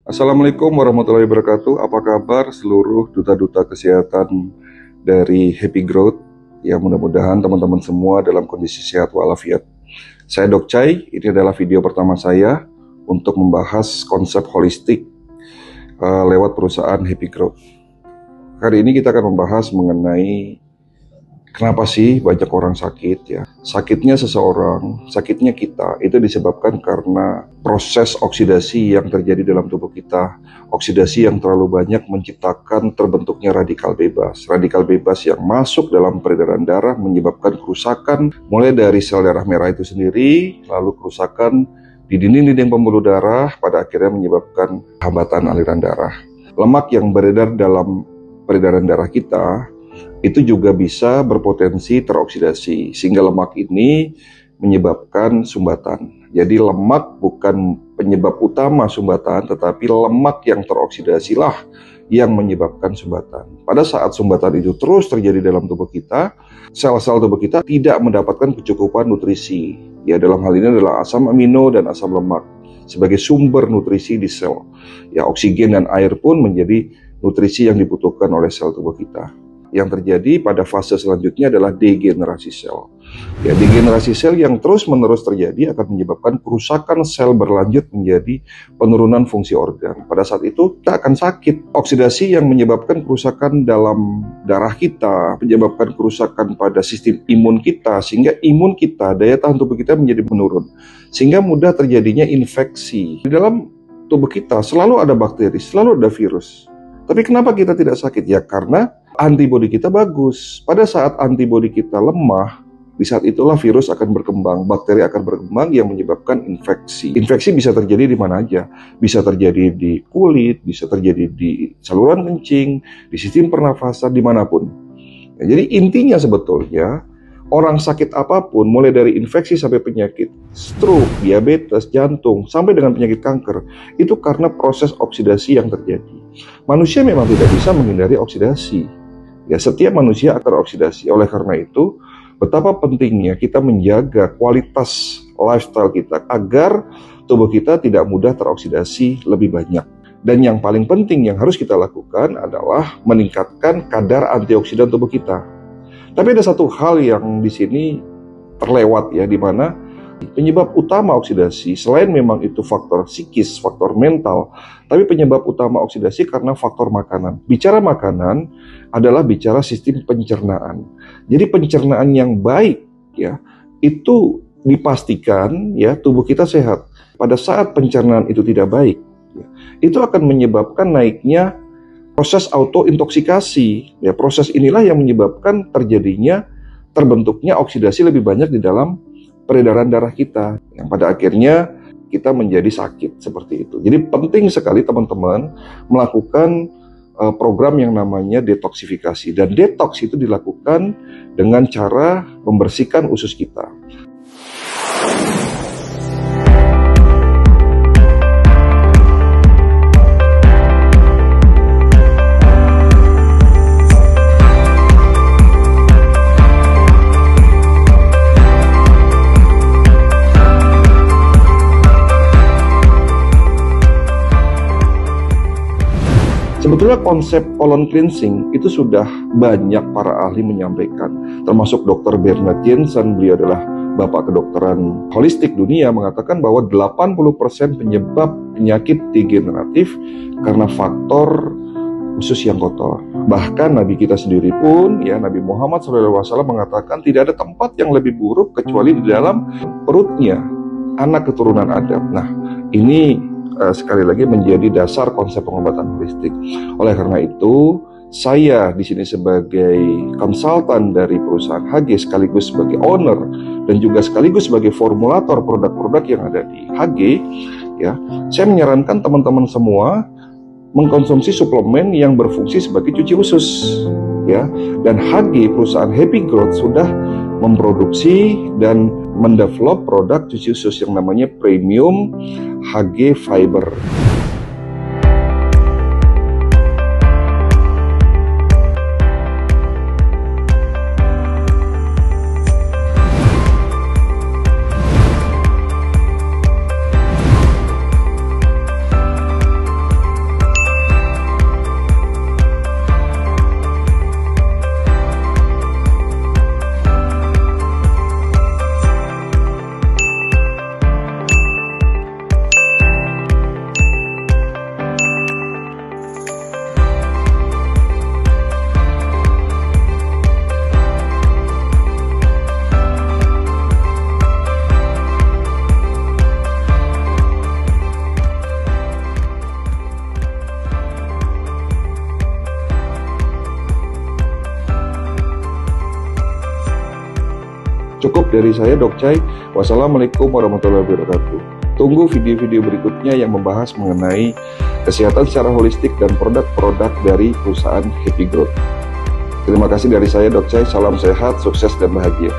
Assalamualaikum warahmatullahi wabarakatuh. Apa kabar seluruh duta-duta kesehatan dari Happy Growth? Ya, mudah-mudahan teman-teman semua dalam kondisi sehat walafiat. Saya Dok Chai, ini adalah video pertama saya untuk membahas konsep holistik lewat perusahaan Happy Growth. Hari ini kita akan membahas mengenai kenapa sih banyak orang sakit ya. Sakitnya seseorang, sakitnya kita itu disebabkan karena proses oksidasi yang terjadi dalam tubuh kita. Oksidasi yang terlalu banyak menciptakan terbentuknya radikal bebas. Radikal bebas yang masuk dalam peredaran darah menyebabkan kerusakan mulai dari sel darah merah itu sendiri, lalu kerusakan di dinding-dinding pembuluh darah, pada akhirnya menyebabkan hambatan aliran darah. Lemak yang beredar dalam peredaran darah kita itu juga bisa berpotensi teroksidasi, sehingga lemak ini menyebabkan sumbatan. Jadi lemak bukan penyebab utama sumbatan, tetapi lemak yang teroksidasi lah yang menyebabkan sumbatan. Pada saat sumbatan itu terus terjadi dalam tubuh kita, sel-sel tubuh kita tidak mendapatkan kecukupan nutrisi. Ya, dalam hal ini adalah asam amino dan asam lemak sebagai sumber nutrisi di sel. Ya, oksigen dan air pun menjadi nutrisi yang dibutuhkan oleh sel tubuh kita. Yang terjadi pada fase selanjutnya adalah degenerasi sel. Ya, degenerasi sel yang terus-menerus terjadi akan menyebabkan kerusakan sel berlanjut menjadi penurunan fungsi organ. Pada saat itu kita akan sakit. Oksidasi yang menyebabkan kerusakan dalam darah kita, menyebabkan kerusakan pada sistem imun kita, sehingga imun kita, daya tahan tubuh kita menjadi menurun. Sehingga mudah terjadinya infeksi. Di dalam tubuh kita selalu ada bakteri, selalu ada virus. Tapi kenapa kita tidak sakit? Ya karena antibodi kita bagus. Pada saat antibodi kita lemah, di saat itulah virus akan berkembang, bakteri akan berkembang yang menyebabkan infeksi. Infeksi bisa terjadi di mana aja. Bisa terjadi di kulit, bisa terjadi di saluran kencing, di sistem pernafasan, dimanapun. Ya, jadi intinya sebetulnya, orang sakit apapun, mulai dari infeksi sampai penyakit stroke, diabetes, jantung, sampai dengan penyakit kanker, itu karena proses oksidasi yang terjadi. Manusia memang tidak bisa menghindari oksidasi. Ya, setiap manusia akan oksidasi. Oleh karena itu, betapa pentingnya kita menjaga kualitas lifestyle kita agar tubuh kita tidak mudah teroksidasi lebih banyak. Dan yang paling penting yang harus kita lakukan adalah meningkatkan kadar antioksidan tubuh kita. Tapi ada satu hal yang di sini terlewat ya, di mana penyebab utama oksidasi selain memang itu faktor psikis, faktor mental, tapi penyebab utama oksidasi karena faktor makanan. Bicara makanan adalah bicara sistem pencernaan. Jadi pencernaan yang baik ya, itu dipastikan ya tubuh kita sehat. Pada saat pencernaan itu tidak baik, ya, itu akan menyebabkan naiknya proses autointoksikasi. Ya, proses inilah yang menyebabkan terbentuknya oksidasi lebih banyak di dalam peredaran darah kita, yang pada akhirnya kita menjadi sakit seperti itu. Jadi penting sekali teman-teman melakukan program yang namanya detoksifikasi, dan detoks itu dilakukan dengan cara membersihkan usus kita. Sebetulnya konsep colon cleansing itu sudah banyak para ahli menyampaikan, termasuk Dr. Bernard Jensen. Beliau adalah bapak kedokteran holistik dunia, mengatakan bahwa 80% penyebab penyakit degeneratif karena faktor usus yang kotor. Bahkan Nabi kita sendiri pun, ya Nabi Muhammad SAW mengatakan tidak ada tempat yang lebih buruk kecuali di dalam perutnya anak keturunan Adam. Nah, ini sekali lagi menjadi dasar konsep pengobatan holistik. Oleh karena itu, saya di sini sebagai konsultan dari perusahaan HG, sekaligus sebagai owner dan juga sekaligus sebagai formulator produk-produk yang ada di HG, ya, saya menyarankan teman-teman semua mengkonsumsi suplemen yang berfungsi sebagai cuci usus, ya. Dan HG, perusahaan Happy Growth, sudah memproduksi dan mendevelop produk cuci usus yang namanya Premium HG Fiber. Cukup dari saya, Dok Chai. Wassalamualaikum warahmatullahi wabarakatuh. Tunggu video-video berikutnya yang membahas mengenai kesehatan secara holistik dan produk-produk dari perusahaan Happy Growth. Terima kasih dari saya, Dok Chai. Salam sehat, sukses, dan bahagia.